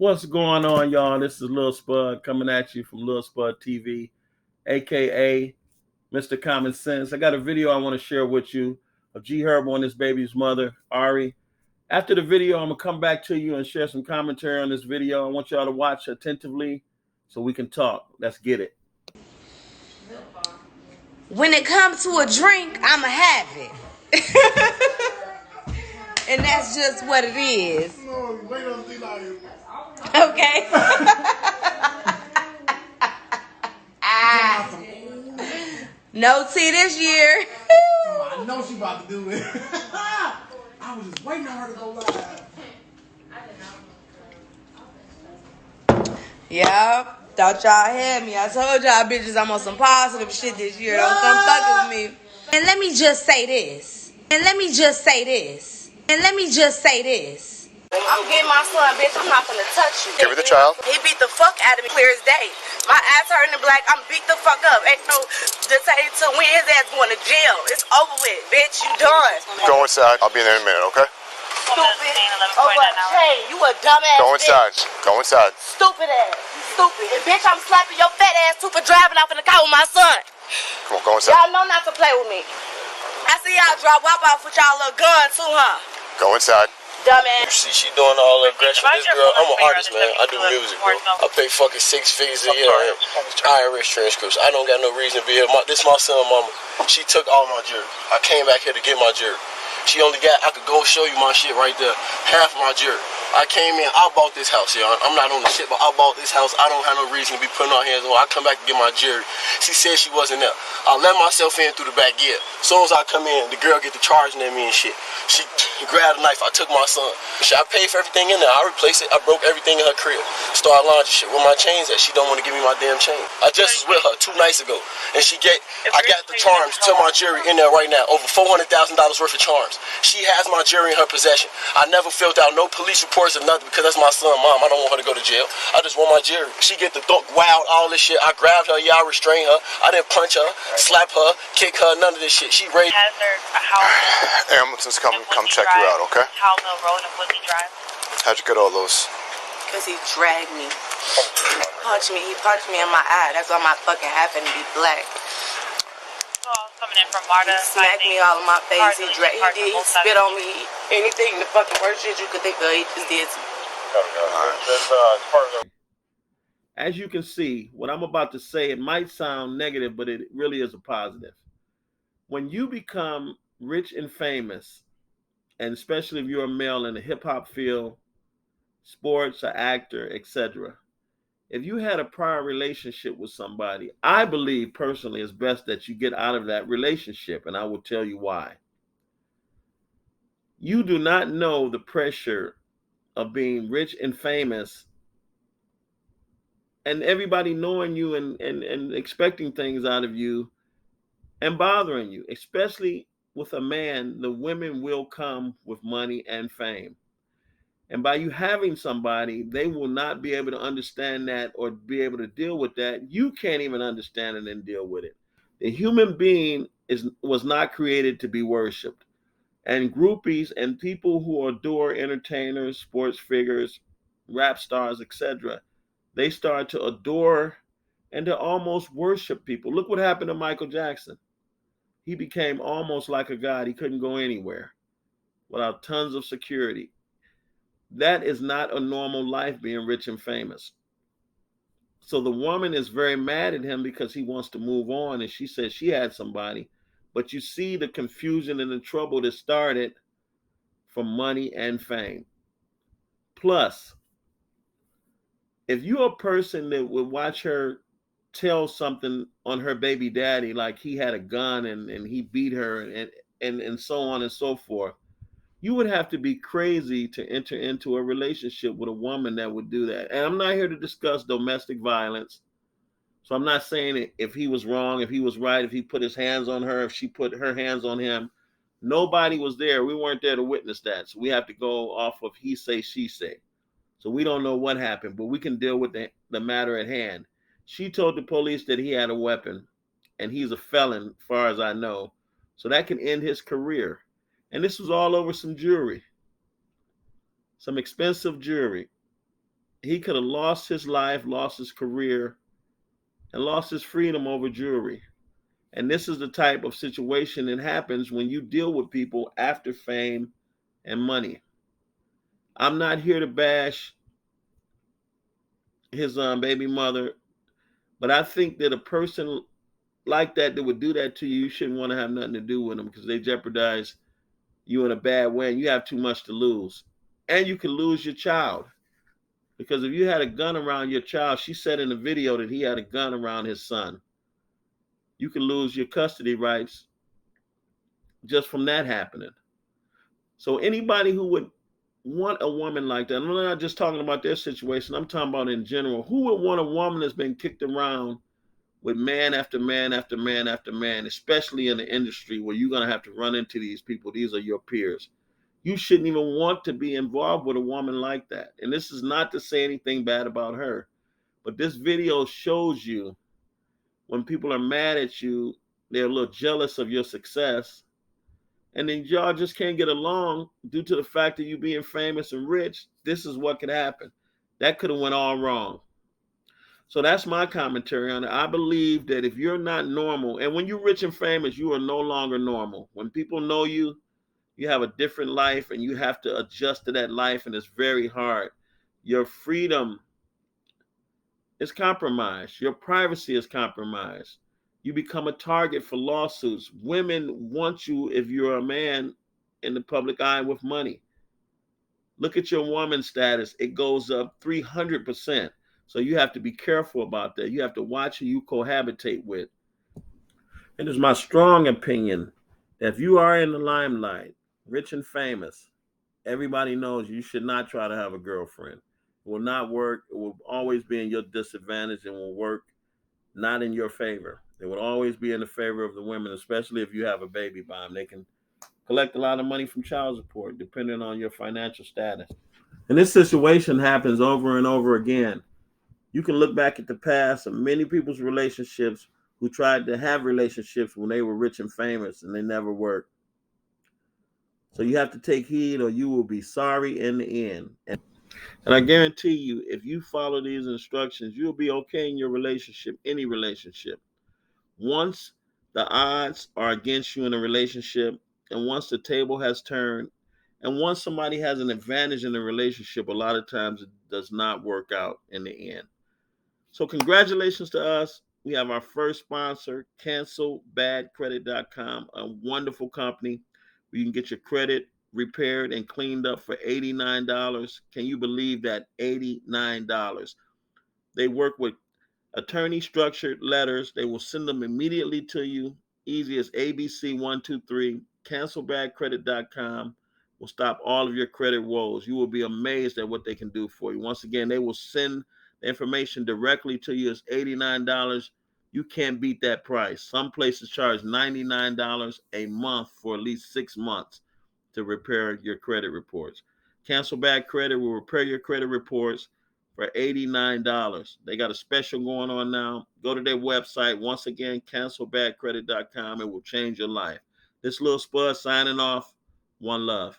What's going on, y'all? This is Lil Spud coming at you from Lil Spud TV, aka Mr. Common Sense. I got a video I want to share with you of G Herbo and his baby's mother, Ari. After the video, I'm gonna come back to you and share some commentary on this video. I want y'all to watch attentively so we can talk. Let's get it. When it comes to a drink, I'ma have it. And that's just what it is. Okay. No tea this year. I know she about to do it. I was just waiting on her to go live. Yup. Thought y'all had me. I told y'all bitches I'm on some positive shit this year. Don't come fucking with me. And let me just say this. I'm getting my son, bitch. I'm not gonna touch you. Give her the child. He beat the fuck out of me clear as day. My ass hurting black. I'm beat the fuck up. Ain't no decided to win. His ass going to jail. It's over with, bitch. You done. Go inside. I'll be in there in a minute, okay? Stupid. Oh, what? Hey, you a dumbass. Go inside. Bitch. Go inside. Stupid ass. You stupid. And bitch, I'm slapping your fat ass too for driving off in the car with my son. Come on, go inside. Y'all know not to play with me. I see y'all drop wop off with y'all little gun too, huh? Go inside. Dumbass. See, she doing all the aggression. This girl, I'm an artist, man. I do music, bro. I pay fucking 6 figures a year on IRS transcripts. I don't got no reason to be here. This my son, mama. She took all my jewelry. I came back here to get my jewelry. She only got, I could go show you my shit right there. Half my jewelry. I came in, I bought this house, y'all. I'm not on the shit, but I bought this house. I don't have no reason to be putting our hands on. I come back to get my jewelry. She said she wasn't there. I let myself in through the back gate. As soon as I come in, the girl get the charging at me and shit. She grabbed a knife. I took my son. I paid for everything in there. I replaced it. I broke everything in her crib. Started laundry shit. Where my chains at? She don't want to give me my damn chain. I just was with her 2 nights ago, and I got the charms to my jewelry in there right now. Over $400,000 worth of charms. She has my jewelry in her possession. I never filled out no police reports or nothing because that's my son, mom. I don't want her to go to jail. I just want my jewelry. She get the dunk wild, all this shit. I grabbed her, y'all restrain her. I didn't punch her, slap her, kick her, none of this shit. She raised. Ambulance is coming. Come check you out, okay? How Mill Road and Woodley Drive. How'd you get all those? Because he dragged me. He punched me in my eye. That's why my fucking happened to be black. Coming in from Marta. He smacked me all in my face. He spit on me. Anything, the fucking worst shit you could think of, he just did to me. As you can see, what I'm about to say, it might sound negative, but it really is a positive. When you become rich and famous, and especially if you're a male in the hip-hop field, sports, an actor, etc., if you had a prior relationship with somebody, I believe personally it's best that you get out of that relationship, and I will tell you why. You do not know the pressure of being rich and famous and everybody knowing you and expecting things out of you and bothering you, especially with a man. The women will come with money and fame. And by you having somebody, they will not be able to understand that or be able to deal with that. You can't even understand it and deal with it. The human being was not created to be worshipped. And groupies and people who adore entertainers, sports figures, rap stars, etc., they start to adore and to almost worship people. Look what happened to Michael Jackson. He became almost like a god. He couldn't go anywhere without tons of security. That is not a normal life, being rich and famous. So the woman is very mad at him because he wants to move on, and she says she had somebody. But you see the confusion and the trouble that started from money and fame. Plus, if you're a person that would watch her tell something on her baby daddy, like he had a gun and he beat her and so on and so forth, you would have to be crazy to enter into a relationship with a woman that would do that. And I'm not here to discuss domestic violence. So I'm not saying if he was wrong, if he was right, if he put his hands on her, if she put her hands on him. Nobody was there. We weren't there to witness that. So we have to go off of he say, she say. So we don't know what happened, but we can deal with the matter at hand. She told the police that he had a weapon, and he's a felon, as far as I know. So that can end his career. And this was all over some jewelry, some expensive jewelry. he could have lost his life, lost his career, and lost his freedom over jewelry. And this is the type of situation that happens when you deal with people after fame and money. I'm not here to bash his baby mother, but I think that a person like that would do that to you, you shouldn't want to have nothing to do with them because they jeopardize you in a bad way and you have too much to lose. And you could lose your child. Because if you had a gun around your child, she said in the video that he had a gun around his son. You could lose your custody rights just from that happening. So anybody who would want a woman like that, I'm not just talking about their situation, I'm talking about in general, who would want a woman that's been kicked around with man after man after man after man, especially in the industry where you're going to have to run into these people. These are your peers. You shouldn't even want to be involved with a woman like that. And this is not to say anything bad about her, but this video shows you when people are mad at you, they're a little jealous of your success. And then y'all just can't get along due to the fact that you being famous and rich. This is what could happen. That could have went all wrong. So that's my commentary on it. I believe that if you're not normal, and when you're rich and famous, you are no longer normal. When people know you, you have a different life and you have to adjust to that life, and it's very hard. Your freedom is compromised. Your privacy is compromised. You become a target for lawsuits. Women want you if you're a man in the public eye with money. Look at your woman status. It goes up 300%. So you have to be careful about that. You have to watch who you cohabitate with. It is my strong opinion that if you are in the limelight, rich and famous, everybody knows you should not try to have a girlfriend. It will not work. It will always be in your disadvantage and will work not in your favor. It will always be in the favor of the women, especially if you have a baby by them. They can collect a lot of money from child support, depending on your financial status. And this situation happens over and over again. You can look back at the past of many people's relationships who tried to have relationships when they were rich and famous and they never worked. So you have to take heed or you will be sorry in the end. And I guarantee you, if you follow these instructions, you'll be okay in your relationship, any relationship. Once the odds are against you in a relationship, and once the table has turned, and once somebody has an advantage in the relationship, a lot of times it does not work out in the end. So congratulations to us. We have our first sponsor, cancelbadcredit.com, a wonderful company where you can get your credit repaired and cleaned up for $89. Can you believe that? $89. They work with attorney structured letters. They will send them immediately to you. Easy as ABC123. Cancelbadcredit.com will stop all of your credit woes. You will be amazed at what they can do for you. Once again, they will send the information directly to you. It's $89. You can't beat that price. Some places charge $99 a month for at least 6 months to repair your credit reports. Cancel Bad Credit will repair your credit reports for $89. They got a special going on now. Go to their website. Once again, cancelbadcredit.com. It will change your life. This little Spud signing off. One love.